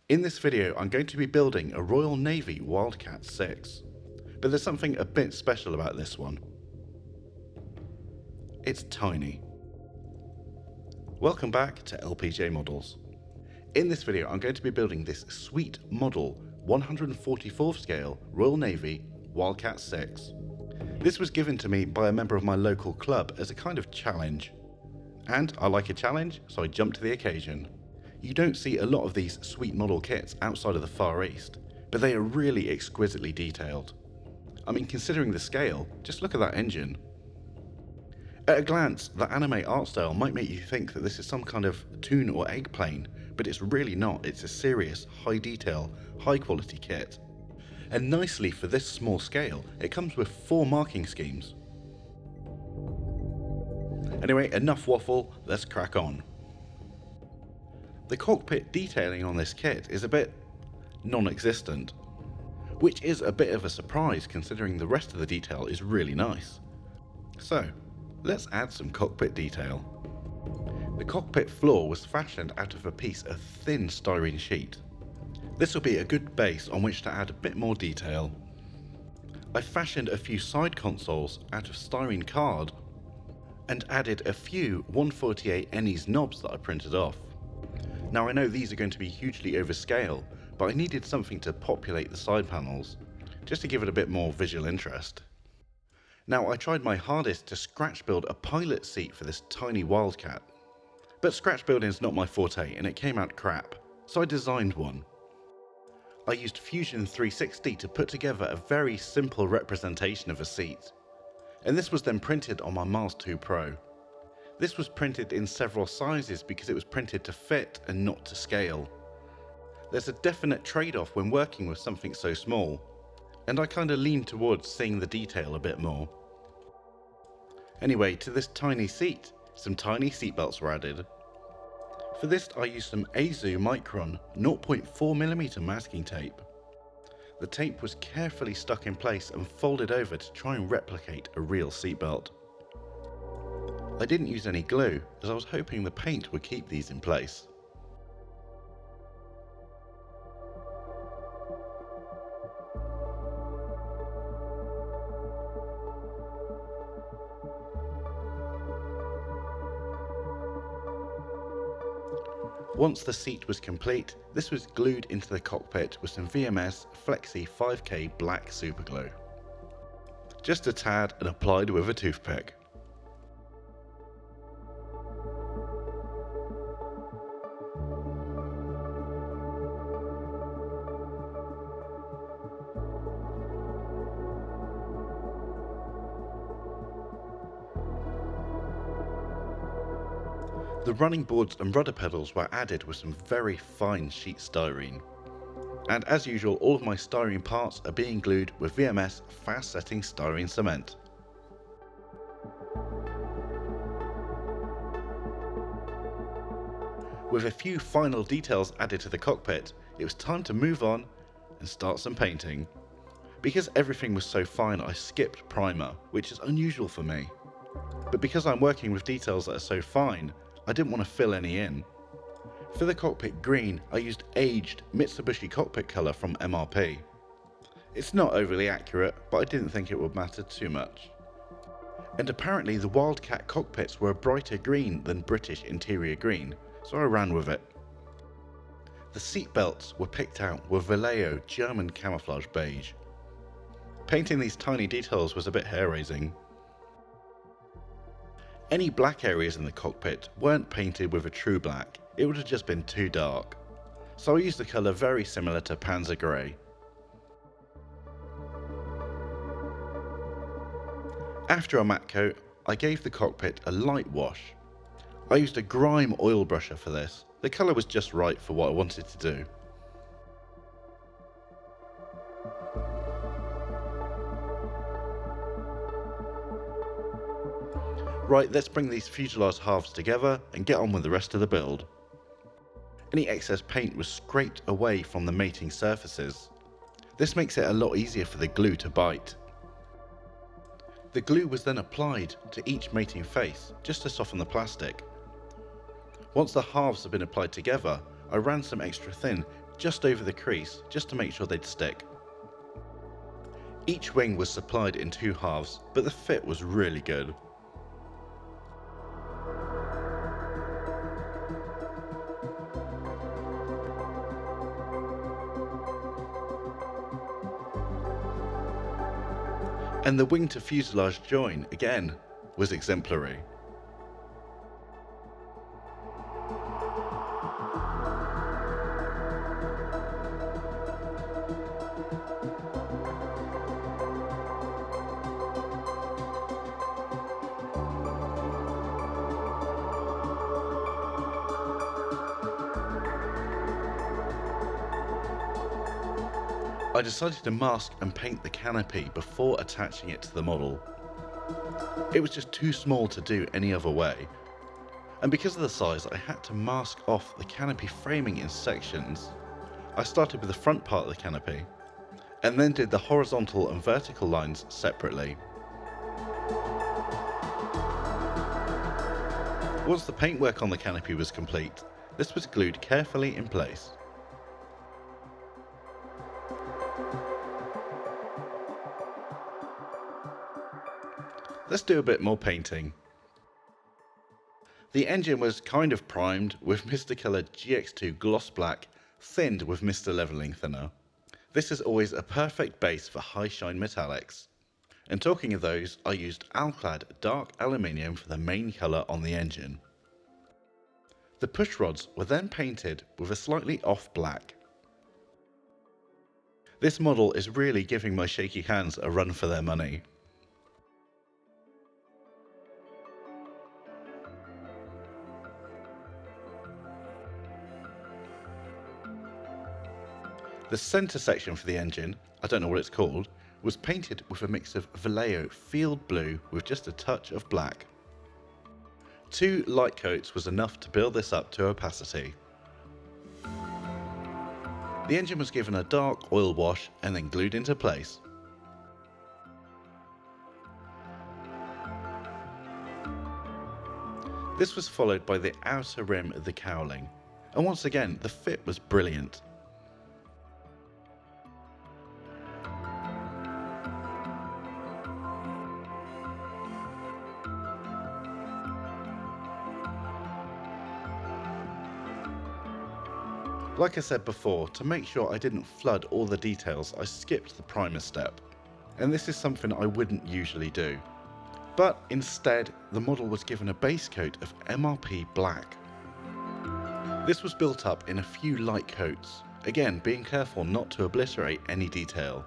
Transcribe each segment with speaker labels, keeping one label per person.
Speaker 1: In this video, I'm going to be building a Royal Navy Wildcat VI, but there's something a bit special about this one. It's tiny. Welcome back to LPJ Models. In this video, I'm going to be building this Sweet Model 144th scale Royal Navy Wildcat VI. This was given to me by a member of my local club as a kind of challenge. And I like a challenge, so I jumped to the occasion. You don't see a lot of these Sweet Model kits outside of the Far East, but they are really exquisitely detailed. I mean, considering the scale, just look at that engine. At a glance, the anime art style might make you think that this is some kind of toon or egg plane, but it's really not. It's a serious, high detail, high quality kit. And nicely for this small scale, it comes with 4 marking schemes. Anyway, enough waffle, let's crack on. The cockpit detailing on this kit is a bit non-existent, which is a bit of a surprise considering the rest of the detail is really nice. So, let's add some cockpit detail. The cockpit floor was fashioned out of a piece of thin styrene sheet. This will be a good base on which to add a bit more detail. I fashioned a few side consoles out of styrene card and added a few 148 Ennies knobs that I printed off. Now I know these are going to be hugely overscale, but I needed something to populate the side panels, just to give it a bit more visual interest. Now I tried my hardest to scratch build a pilot seat for this tiny Wildcat, but scratch building is not my forte and it came out crap, so I designed one. I used Fusion 360 to put together a very simple representation of a seat, and this was then printed on my Mars 2 Pro. This was printed in several sizes because it was printed to fit and not to scale. There's a definite trade-off when working with something so small, and I kinda lean towards seeing the detail a bit more. Anyway, to this tiny seat, some tiny seatbelts were added. For this I used some Azu Micron 0.4mm masking tape. The tape was carefully stuck in place and folded over to try and replicate a real seatbelt. I didn't use any glue, as I was hoping the paint would keep these in place. Once the seat was complete, this was glued into the cockpit with some VMS Flexi 5K black superglue. Just a tad and applied with a toothpick. The running boards and rudder pedals were added with some very fine sheet styrene. And as usual, all of my styrene parts are being glued with VMS fast setting styrene cement. With a few final details added to the cockpit, it was time to move on and start some painting. Because everything was so fine, I skipped primer, which is unusual for me. But because I'm working with details that are so fine, I didn't want to fill any in. For the cockpit green, I used aged Mitsubishi cockpit colour from MRP. It's not overly accurate, but I didn't think it would matter too much. And apparently the Wildcat cockpits were a brighter green than British interior green, so I ran with it. The seat belts were picked out with Vallejo German camouflage beige. Painting these tiny details was a bit hair-raising. Any black areas in the cockpit weren't painted with a true black, it would have just been too dark. So I used a colour very similar to Panzer Grey. After a matte coat, I gave the cockpit a light wash. I used a grime oil brusher for this, the colour was just right for what I wanted to do. Right, let's bring these fuselage halves together and get on with the rest of the build. Any excess paint was scraped away from the mating surfaces. This makes it a lot easier for the glue to bite. The glue was then applied to each mating face, just to soften the plastic. Once the halves had been applied together, I ran some extra thin just over the crease, just to make sure they'd stick. Each wing was supplied in 2 halves, but the fit was really good. And the wing to fuselage join, again, was exemplary. I decided to mask and paint the canopy before attaching it to the model. It was just too small to do any other way, and because of the size I had to mask off the canopy framing in sections. I started with the front part of the canopy, and then did the horizontal and vertical lines separately. Once the paintwork on the canopy was complete, this was glued carefully in place. Let's do a bit more painting. The engine was kind of primed with Mr. Colour GX2 Gloss Black, thinned with Mr. Levelling Thinner. This is always a perfect base for high shine metallics. And talking of those, I used Alclad Dark Aluminium for the main colour on the engine. The push rods were then painted with a slightly off black. This model is really giving my shaky hands a run for their money. The centre section for the engine, I don't know what it's called, was painted with a mix of Vallejo field blue with just a touch of black. 2 light coats was enough to build this up to opacity. The engine was given a dark oil wash and then glued into place. This was followed by the outer rim of the cowling, and once again the fit was brilliant. Like I said before, to make sure I didn't flood all the details, I skipped the primer step, and this is something I wouldn't usually do. But instead, the model was given a base coat of MRP black. This was built up in a few light coats, again being careful not to obliterate any detail.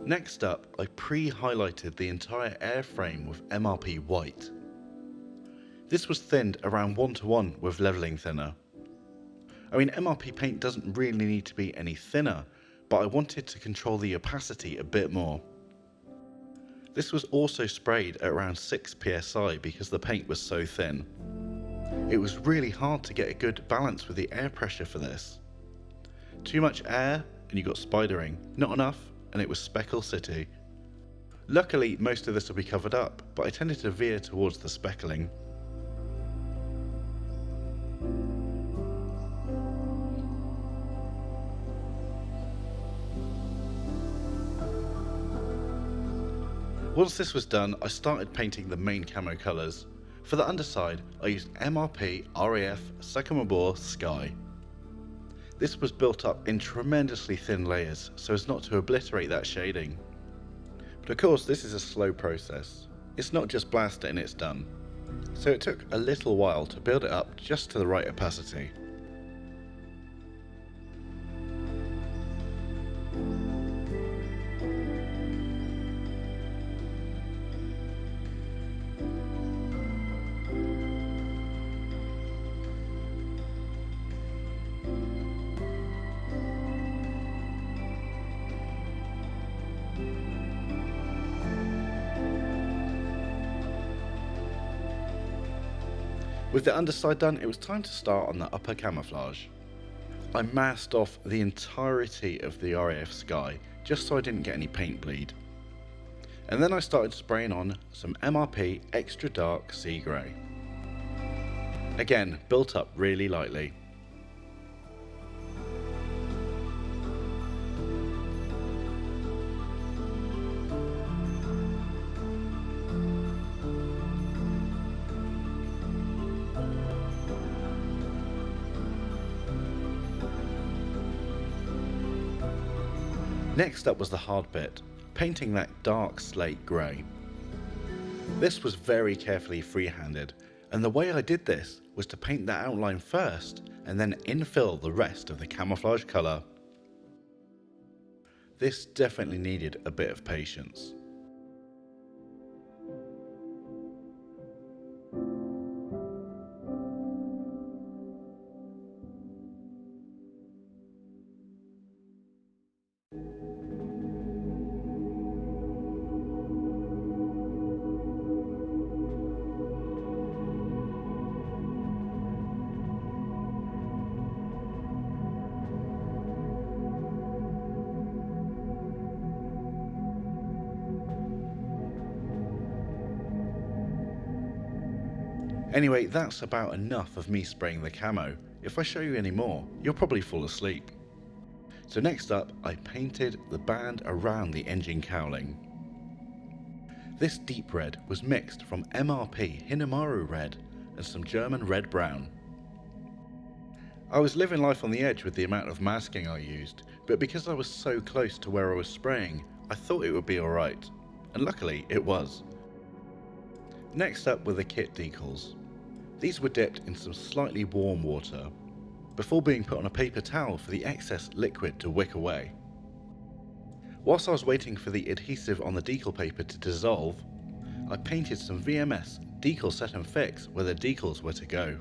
Speaker 1: Next up, I pre-highlighted the entire airframe with MRP white. This was thinned around 1:1 with levelling thinner. I mean, MRP paint doesn't really need to be any thinner, but I wanted to control the opacity a bit more. This was also sprayed at around 6 psi because the paint was so thin. It was really hard to get a good balance with the air pressure for this. Too much air and you got spidering, not enough and it was Speckle City. Luckily most of this will be covered up, but I tended to veer towards the speckling. Once this was done, I started painting the main camo colours. For the underside, I used MRP RAF Sakamabor Sky. This was built up in tremendously thin layers so as not to obliterate that shading. But of course this is a slow process. It's not just blast it and it's done. So it took a little while to build it up just to the right opacity. With the underside done, it was time to start on the upper camouflage. I masked off the entirety of the RAF sky just so I didn't get any paint bleed. And then I started spraying on some MRP Extra Dark Sea Grey. Again, built up really lightly. Next up was the hard bit, painting that dark slate grey. This was very carefully freehanded, and the way I did this was to paint that outline first and then infill the rest of the camouflage colour. This definitely needed a bit of patience. Anyway, that's about enough of me spraying the camo. If I show you any more, you'll probably fall asleep. So next up, I painted the band around the engine cowling. This deep red was mixed from MRP Hinamaru red and some German red brown. I was living life on the edge with the amount of masking I used, but because I was so close to where I was spraying, I thought it would be alright, and luckily it was. Next up were the kit decals. These were dipped in some slightly warm water, before being put on a paper towel for the excess liquid to wick away. Whilst I was waiting for the adhesive on the decal paper to dissolve, I painted some VMS decal set and fix where the decals were to go.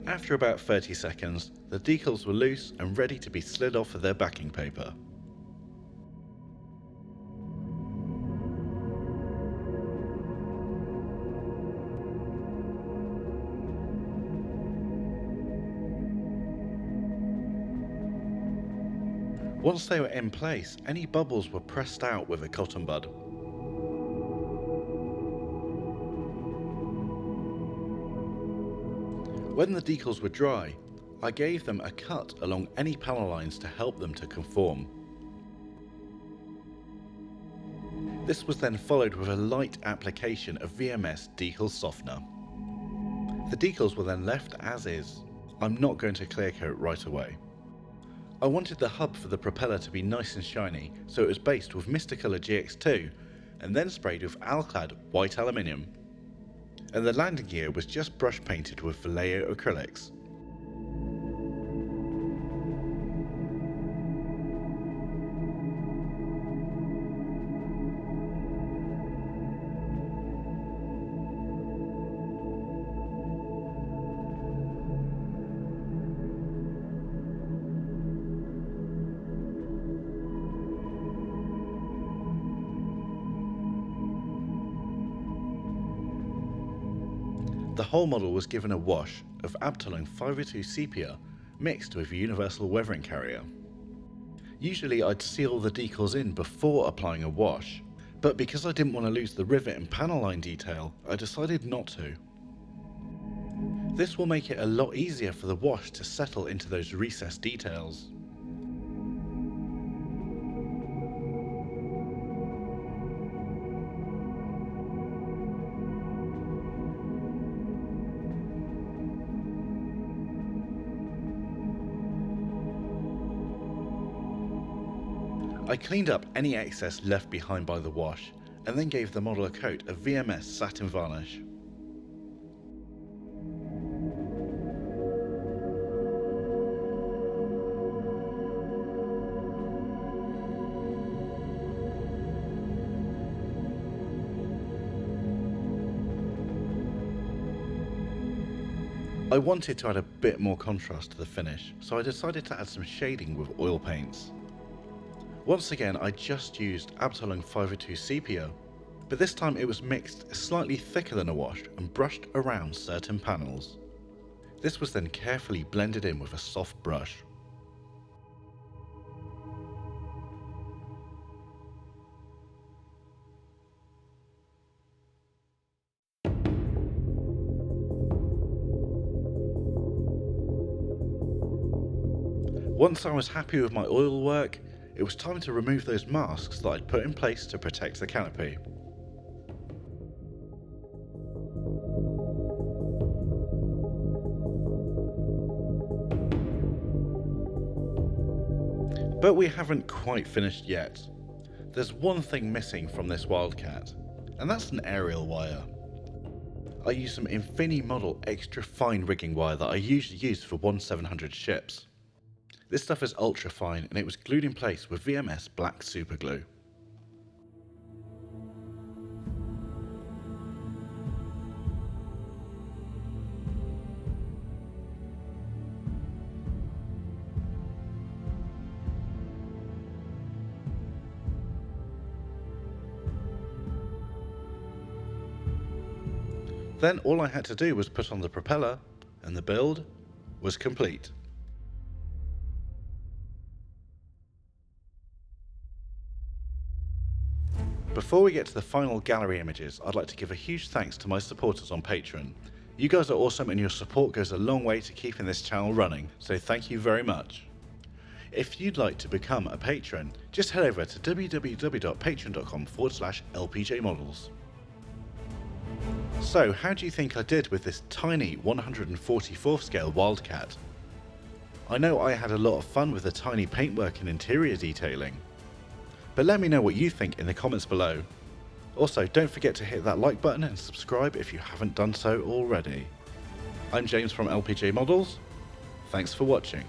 Speaker 1: After about 30 seconds, the decals were loose and ready to be slid off of their backing paper. Once they were in place, any bubbles were pressed out with a cotton bud. When the decals were dry, I gave them a cut along any panel lines to help them to conform. This was then followed with a light application of VMS decal softener. The decals were then left as is. I'm not going to clear coat right away. I wanted the hub for the propeller to be nice and shiny, so it was based with Mysticolor GX2 and then sprayed with Alclad white aluminium. And the landing gear was just brush painted with Vallejo acrylics. The whole model was given a wash of Abtalon 502 sepia mixed with universal weathering carrier. Usually I'd seal the decals in before applying a wash, but because I didn't want to lose the rivet and panel line detail, I decided not to. This will make it a lot easier for the wash to settle into those recessed details. I cleaned up any excess left behind by the wash, and then gave the model a coat of VMS satin varnish. I wanted to add a bit more contrast to the finish, so I decided to add some shading with oil paints. Once again, I just used Abtalon 502 sepia, but this time it was mixed slightly thicker than a wash and brushed around certain panels. This was then carefully blended in with a soft brush. Once I was happy with my oil work, it was time to remove those masks that I'd put in place to protect the canopy. But we haven't quite finished yet. There's one thing missing from this Wildcat, and that's an aerial wire. I used some Sweet Model extra fine rigging wire that I usually use for 1/700 ships. This stuff is ultra fine and it was glued in place with VMS black super glue. Then all I had to do was put on the propeller and the build was complete. Before we get to the final gallery images, I'd like to give a huge thanks to my supporters on Patreon. You guys are awesome and your support goes a long way to keeping this channel running, so thank you very much. If you'd like to become a patron, just head over to www.patreon.com/LPJModels. So how do you think I did with this tiny 144th scale Wildcat? I know I had a lot of fun with the tiny paintwork and interior detailing. But let me know what you think in the comments below. Also, don't forget to hit that like button and subscribe if you haven't done so already. I'm James from LPJ Models. Thanks for watching.